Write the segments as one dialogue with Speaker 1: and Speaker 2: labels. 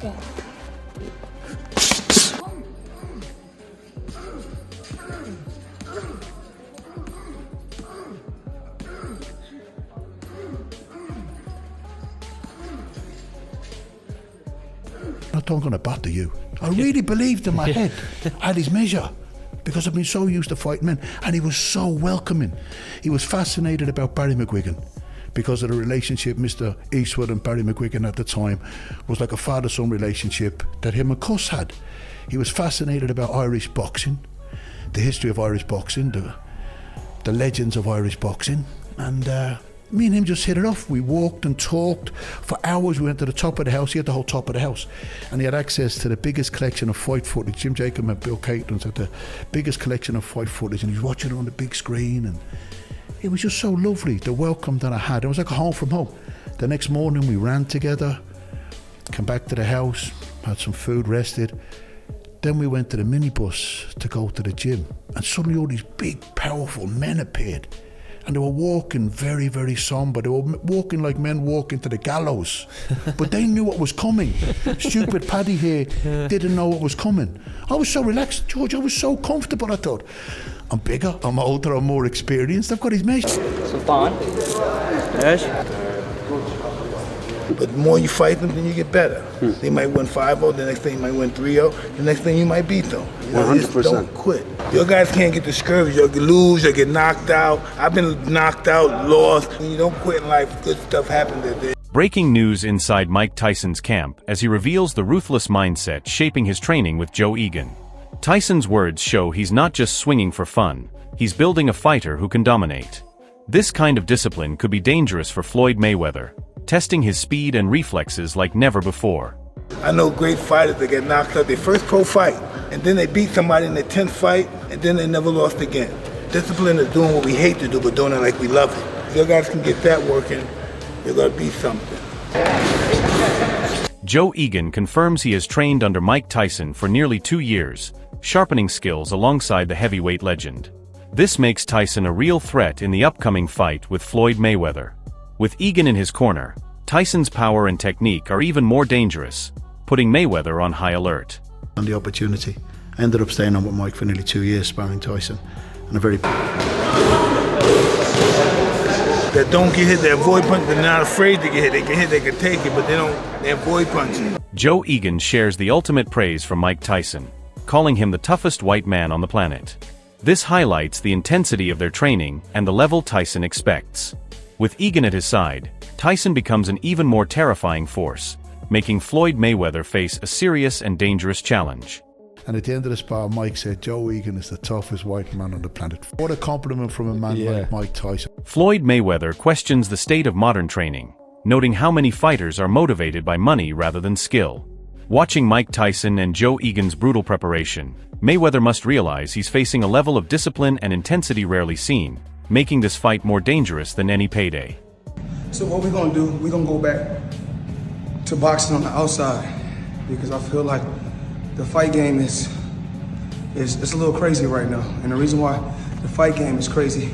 Speaker 1: I'm not going to batter you. I really believed in my head I had his measure because I've been so used to fighting men, and he was so welcoming. He was fascinated about Barry McGuigan because of the relationship Mr. Eastwood and Barry McGuigan at the time was like a father-son relationship that him and Cuss had. He was fascinated about Irish boxing, the history of Irish boxing, the legends of Irish boxing, and me and him just hit it off. We walked and talked for hours. We went to the top of the house. He had the whole top of the house, and he had access to the biggest collection of fight footage. Jim Jacob and Bill Caitlin's had the biggest collection of fight footage, and he was watching it on the big screen, and it was just so lovely, the welcome that I had. It was like a home from home. The next morning we ran together, came back to the house, had some food, rested. Then we went to the minibus to go to the gym, and suddenly all these big, powerful men appeared. And they were walking very, very somber. They were walking like men walking to the gallows. But they knew what was coming. Stupid Paddy here didn't know what was coming. I was so relaxed, George. I was so comfortable. I thought, I'm bigger, I'm older, I'm more experienced. I've got his mesh.
Speaker 2: Sultan. Yes.
Speaker 3: But the more you fight them, then you get better. They might win 5-0, the next thing you might win 3-0, the next thing you might beat them. You know,
Speaker 4: 100%.
Speaker 3: Just don't quit. Your guys can't get discouraged. You'll lose, you'll get knocked out. I've been knocked out, lost. When you don't quit in life, good stuff happens.
Speaker 5: Breaking news inside Mike Tyson's camp as he reveals the ruthless mindset shaping his training with Joe Egan. Tyson's words show he's not just swinging for fun, he's building a fighter who can dominate. This kind of discipline could be dangerous for Floyd Mayweather, testing his speed and reflexes like never before.
Speaker 3: I know great fighters that get knocked out their first pro fight, and then they beat somebody in their 10th fight, and then they never lost again. Discipline is doing what we hate to do, but doing it like we love it. If your guys can get that working, you're gonna be something.
Speaker 5: Joe Egan confirms he has trained under Mike Tyson for nearly 2 years, sharpening skills alongside the heavyweight legend. This makes Tyson a real threat in the upcoming fight with Floyd Mayweather. With Egan in his corner, Tyson's power and technique are even more dangerous, putting Mayweather on high alert.
Speaker 1: On the opportunity, I ended up staying on with Mike for nearly 2 years, sparring Tyson, and a very...
Speaker 3: That don't get hit, they avoid punch, they're not afraid to get hit. They get hit, they can take it, but they avoid punching.
Speaker 5: Joe Egan shares the ultimate praise from Mike Tyson, calling him the toughest white man on the planet. This highlights the intensity of their training and the level Tyson expects. With Egan at his side, Tyson becomes an even more terrifying force, making Floyd Mayweather face a serious and dangerous challenge.
Speaker 1: And at the end of the spar, Mike said, Joe Egan is the toughest white man on the planet. What a compliment from a man like Mike Tyson.
Speaker 5: Floyd Mayweather questions the state of modern training, noting how many fighters are motivated by money rather than skill. Watching Mike Tyson and Joe Egan's brutal preparation, Mayweather must realize he's facing a level of discipline and intensity rarely seen, making this fight more dangerous than any payday.
Speaker 6: So what we're gonna do, we're gonna go back to boxing on the outside, because I feel like the fight game is a little crazy right now. And the reason why the fight game is crazy,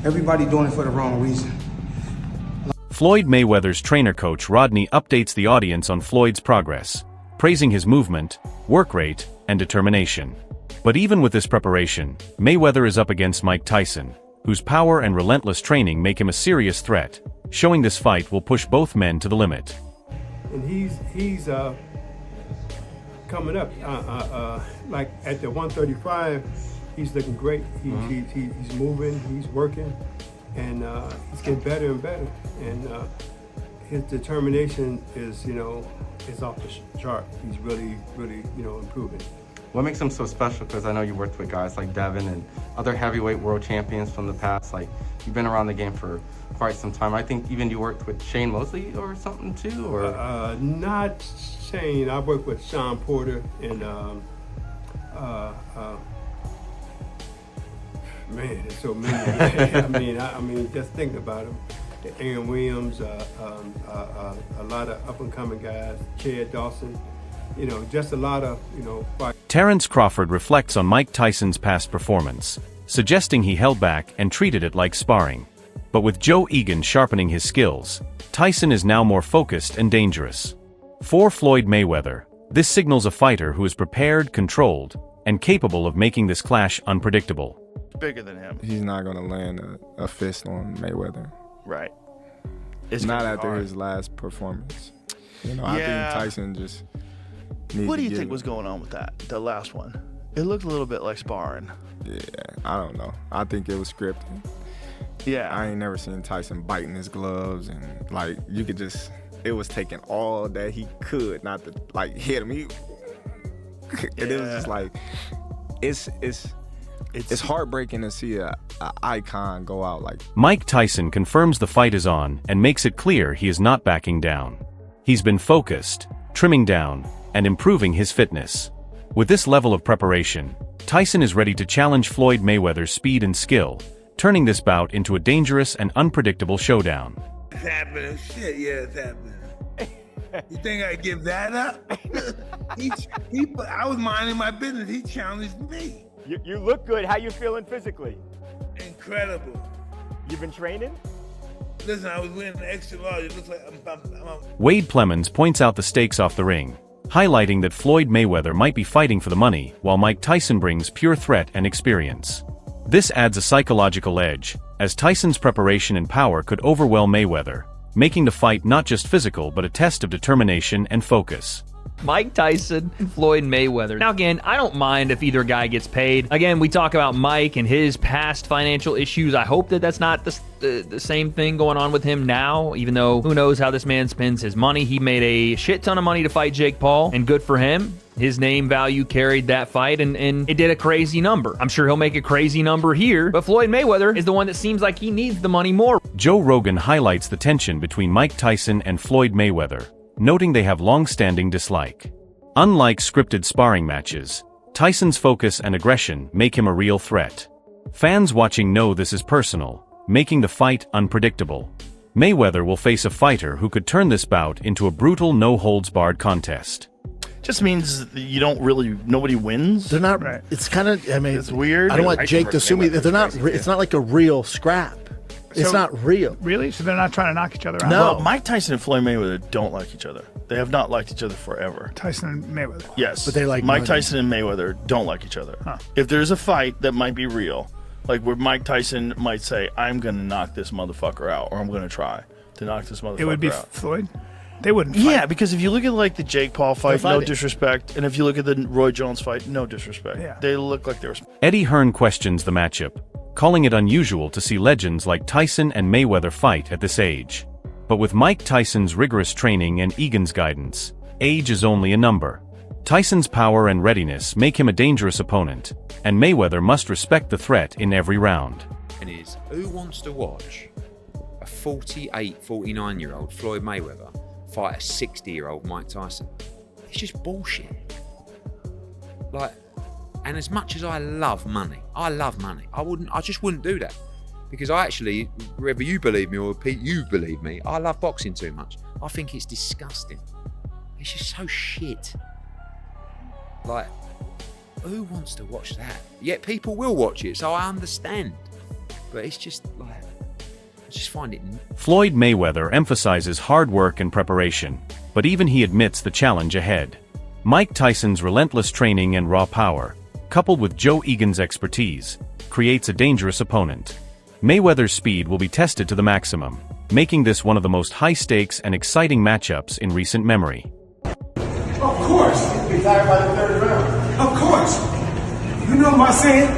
Speaker 6: everybody doing it for the wrong reason.
Speaker 5: Floyd Mayweather's trainer coach Rodney updates the audience on Floyd's progress, praising his movement, work rate, and determination. But even with this preparation, Mayweather is up against Mike Tyson, whose power and relentless training make him a serious threat, showing this fight will push both men to the limit.
Speaker 7: And he's coming up, like at the 135, he's looking great. He's moving, he's working, and he's getting better and better. And his determination is, is off the chart. He's really, improving.
Speaker 2: What makes him so special? Because I know you worked with guys like Devin and other heavyweight world champions from the past. Like, you've been around the game for quite some time. I think even you worked with Shane Mosley or something too, or?
Speaker 7: Not Shane. I worked with Sean Porter and man, there's so many. I mean, just thinking about him. Aaron Williams, a lot of up-and-coming guys, Chad Dawson, just a lot of, fight.
Speaker 5: Terrence Crawford reflects on Mike Tyson's past performance, suggesting he held back and treated it like sparring. But with Joe Egan sharpening his skills, Tyson is now more focused and dangerous. For Floyd Mayweather, this signals a fighter who is prepared, controlled, and capable of making this clash unpredictable.
Speaker 4: Bigger than him.
Speaker 6: He's not going to land a fist on Mayweather.
Speaker 4: Right.
Speaker 6: It's not after his last performance. I think Tyson just needs
Speaker 4: What do you
Speaker 6: to
Speaker 4: think was going on with that, the last one? It looked a little bit like sparring.
Speaker 6: Yeah, I don't know. I think it was scripted.
Speaker 4: Yeah.
Speaker 6: I ain't never seen Tyson biting his gloves, and you could just, it was taking all that he could not to hit him. And it was just it's heartbreaking to see a icon go out like.
Speaker 5: Mike Tyson confirms the fight is on and makes it clear he is not backing down. He's been focused, trimming down, and improving his fitness. With this level of preparation, Tyson is ready to challenge Floyd Mayweather's speed and skill, turning this bout into a dangerous and unpredictable showdown.
Speaker 3: It's happening. Shit, yeah, it's happening. You think I'd give that up? I was minding my business. He challenged me.
Speaker 8: You look good. How you feeling physically?
Speaker 3: Incredible.
Speaker 8: You've been training?
Speaker 3: Listen, I was wearing an extra large. It looks like I'm
Speaker 5: Wade Plemons points out the stakes off the ring, highlighting that Floyd Mayweather might be fighting for the money, while Mike Tyson brings pure threat and experience. This adds a psychological edge, as Tyson's preparation and power could overwhelm Mayweather, making the fight not just physical but a test of determination and focus.
Speaker 9: Mike Tyson and Floyd Mayweather. Now again, I don't mind if either guy gets paid. Again, we talk about Mike and his past financial issues. I hope that that's not the same thing going on with him now, even though who knows how this man spends his money. He made a shit ton of money to fight Jake Paul, and good for him. His name value carried that fight, and it did a crazy number. I'm sure he'll make a crazy number here, but Floyd Mayweather is the one that seems like he needs the money more.
Speaker 5: Joe Rogan highlights the tension between Mike Tyson and Floyd Mayweather, noting they have long-standing dislike. Unlike scripted sparring matches, Tyson's focus and aggression make him a real threat. Fans watching know this is personal, making the fight unpredictable. Mayweather will face a fighter who could turn this bout into a brutal no-holds-barred contest.
Speaker 4: Just means nobody wins.
Speaker 10: They're not. Right. It's kind of. I mean,
Speaker 4: it's weird.
Speaker 10: I don't want Jake to assume they're not. It's not like a real scrap. It's not real.
Speaker 11: Really? So they're not trying to knock each other out?
Speaker 4: No, well, Mike Tyson and Floyd Mayweather don't like each other. They have not liked each other forever.
Speaker 11: Tyson and Mayweather.
Speaker 4: Yes.
Speaker 10: But they like
Speaker 4: Mike Tyson and Mayweather don't like each other.
Speaker 11: Huh.
Speaker 4: If there's a fight that might be real, like where Mike Tyson might say, I'm going to knock this motherfucker out, or I'm going to try to knock this motherfucker out.
Speaker 11: It would be Floyd? They wouldn't fight.
Speaker 4: Yeah, because if you look at the Jake Paul fight, no disrespect, and if you look at the Roy Jones fight, no disrespect.
Speaker 11: Yeah.
Speaker 4: They look like they're...
Speaker 5: Eddie Hearn questions the matchup, calling it unusual to see legends like Tyson and Mayweather fight at this age. But with Mike Tyson's rigorous training and Egan's guidance, age is only a number. Tyson's power and readiness make him a dangerous opponent, and Mayweather must respect the threat in every round.
Speaker 12: Is who wants to watch a 48, 49-year-old Floyd Mayweather fight a 60-year-old Mike Tyson? It's just bullshit. And as much as I love money, I just wouldn't do that. Because I actually, whether you believe me or Pete, you believe me, I love boxing too much. I think it's disgusting. It's just so shit. Who wants to watch that? Yet people will watch it, so I understand. But it's just I just find it...
Speaker 5: Floyd Mayweather emphasizes hard work and preparation, but even he admits the challenge ahead. Mike Tyson's relentless training and raw power, coupled with Joe Egan's expertise, creates a dangerous opponent. Mayweather's speed will be tested to the maximum, making this one of the most high-stakes and exciting matchups in recent memory.
Speaker 13: Of course! Retired by the third round. Of course! You know my saying?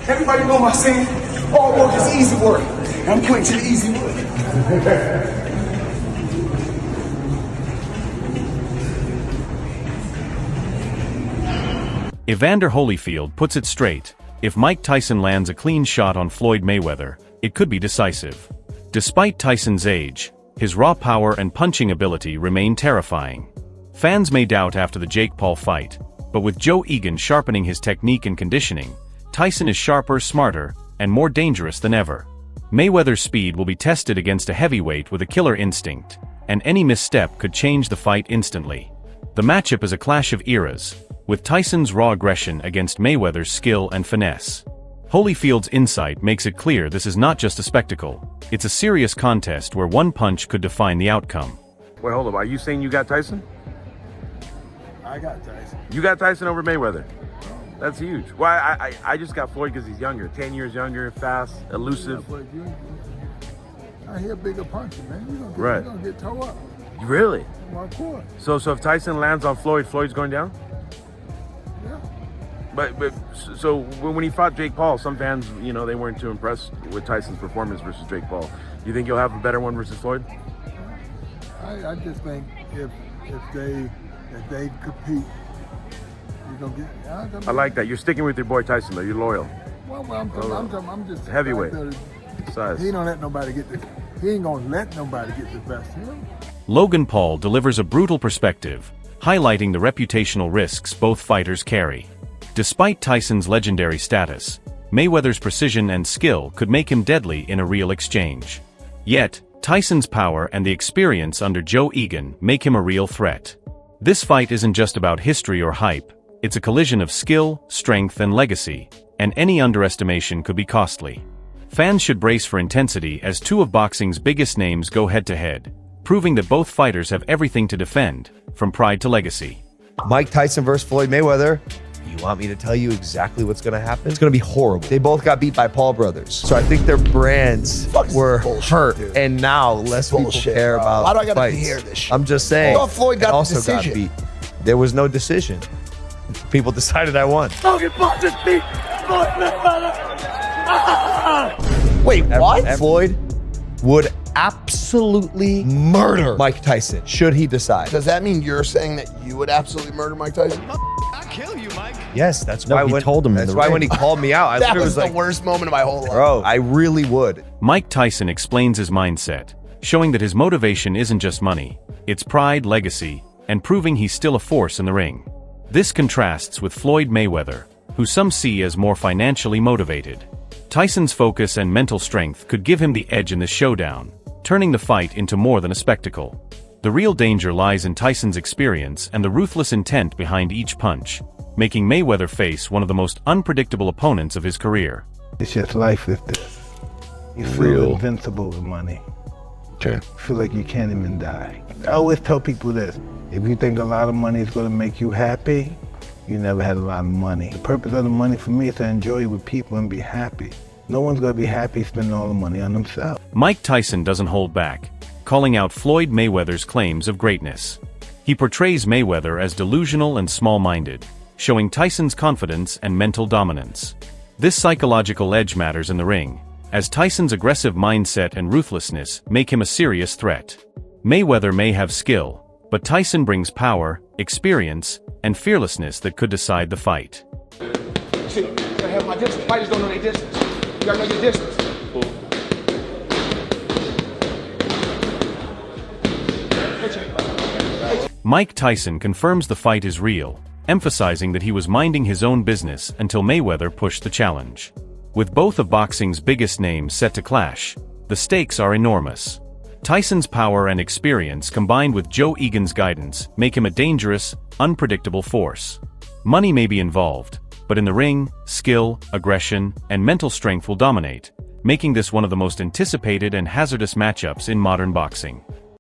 Speaker 13: Everybody know my saying? All work is easy work. I'm pointing to the easy work.
Speaker 5: Evander Holyfield puts it straight. If Mike Tyson lands a clean shot on Floyd Mayweather, it could be decisive. Despite Tyson's age, his raw power and punching ability remain terrifying. Fans may doubt after the Jake Paul fight, but with Joe Egan sharpening his technique and conditioning, Tyson is sharper, smarter, and more dangerous than ever. Mayweather's speed will be tested against a heavyweight with a killer instinct, and any misstep could change the fight instantly. The matchup is a clash of eras, with Tyson's raw aggression against Mayweather's skill and finesse. Holyfield's insight makes it clear this is not just a spectacle, it's a serious contest where one punch could define the outcome.
Speaker 14: Wait, hold up, are you saying you got Tyson? I got Tyson.
Speaker 15: You got Tyson over Mayweather. That's huge. Well, I just got Floyd because he's younger, 10 years younger, fast, elusive.
Speaker 14: Yeah, I hear bigger puncher, man. You're gonna get toe up.
Speaker 15: Really?
Speaker 14: Well, of course.
Speaker 15: So if Tyson lands on Floyd, Floyd's going down?
Speaker 14: Yeah.
Speaker 15: But so when he fought Jake Paul, some fans, you know, they weren't too impressed with Tyson's performance versus Jake Paul. You think you'll have a better one versus Floyd?
Speaker 14: I just think if they compete, you're gonna get.
Speaker 15: I like that. You're sticking with your boy Tyson, though. You're loyal.
Speaker 14: Well, I'm just
Speaker 15: heavyweight size.
Speaker 14: He don't let nobody get this. He ain't gonna let nobody get the best of him.
Speaker 5: Logan Paul delivers a brutal perspective, highlighting the reputational risks both fighters carry. Despite Tyson's legendary status, Mayweather's precision and skill could make him deadly in a real exchange. Yet, Tyson's power and the experience under Joe Egan make him a real threat. This fight isn't just about history or hype, it's a collision of skill, strength, and legacy, and any underestimation could be costly. Fans should brace for intensity as two of boxing's biggest names go head-to-head, proving that both fighters have everything to defend, from pride to legacy.
Speaker 16: Mike Tyson versus Floyd Mayweather. You want me to tell you exactly what's going to happen? It's going to be horrible. They both got beat by Paul brothers. So I think their brands were hurt. Dude. And now less people care about
Speaker 13: Why do I got to
Speaker 16: fights.
Speaker 13: hear this shit?
Speaker 16: I'm just saying.
Speaker 13: I thought Floyd got the decision.
Speaker 16: Got beat. There was no decision. People decided I won.
Speaker 13: Logan Paul just beat Floyd Mayweather. Wait, what?
Speaker 16: Floyd would absolutely murder Mike Tyson, should he decide.
Speaker 13: Does that mean you're saying that you would absolutely murder Mike Tyson?
Speaker 17: I'll kill you, Mike.
Speaker 16: Yes, that's why
Speaker 10: he told him.
Speaker 16: That's why when he called me out, I
Speaker 13: that was
Speaker 16: like,
Speaker 13: the worst moment of my whole life.
Speaker 16: Bro, I really would.
Speaker 5: Mike Tyson explains his mindset, showing that his motivation isn't just money, it's pride, legacy, and proving he's still a force in the ring. This contrasts with Floyd Mayweather, who some see as more financially motivated. Tyson's focus and mental strength could give him the edge in this showdown, turning the fight into more than a spectacle. The real danger lies in Tyson's experience and the ruthless intent behind each punch, making Mayweather face one of the most unpredictable opponents of his career.
Speaker 14: It's just life with this. You feel invincible with money.
Speaker 16: Okay.
Speaker 14: You feel like you can't even die. I always tell people this. If you think a lot of money is going to make you happy, you never had a lot of money. The purpose of the money for me is to enjoy it with people and be happy. No one's going to be happy spending all the money on themselves.
Speaker 5: Mike Tyson doesn't hold back, calling out Floyd Mayweather's claims of greatness. He portrays Mayweather as delusional and small-minded, showing Tyson's confidence and mental dominance. This psychological edge matters in the ring, as Tyson's aggressive mindset and ruthlessness make him a serious threat. Mayweather may have skill, but Tyson brings power, experience, and fearlessness that could decide the fight.
Speaker 13: See, I gotta have my distance. Fighters don't know their distance. You gotta know your distance.
Speaker 5: Mike Tyson confirms the fight is real, emphasizing that he was minding his own business until Mayweather pushed the challenge. With both of boxing's biggest names set to clash, the stakes are enormous. Tyson's power and experience combined with Joe Egan's guidance make him a dangerous, unpredictable force. Money may be involved, but in the ring, skill, aggression, and mental strength will dominate, making this one of the most anticipated and hazardous matchups in modern boxing.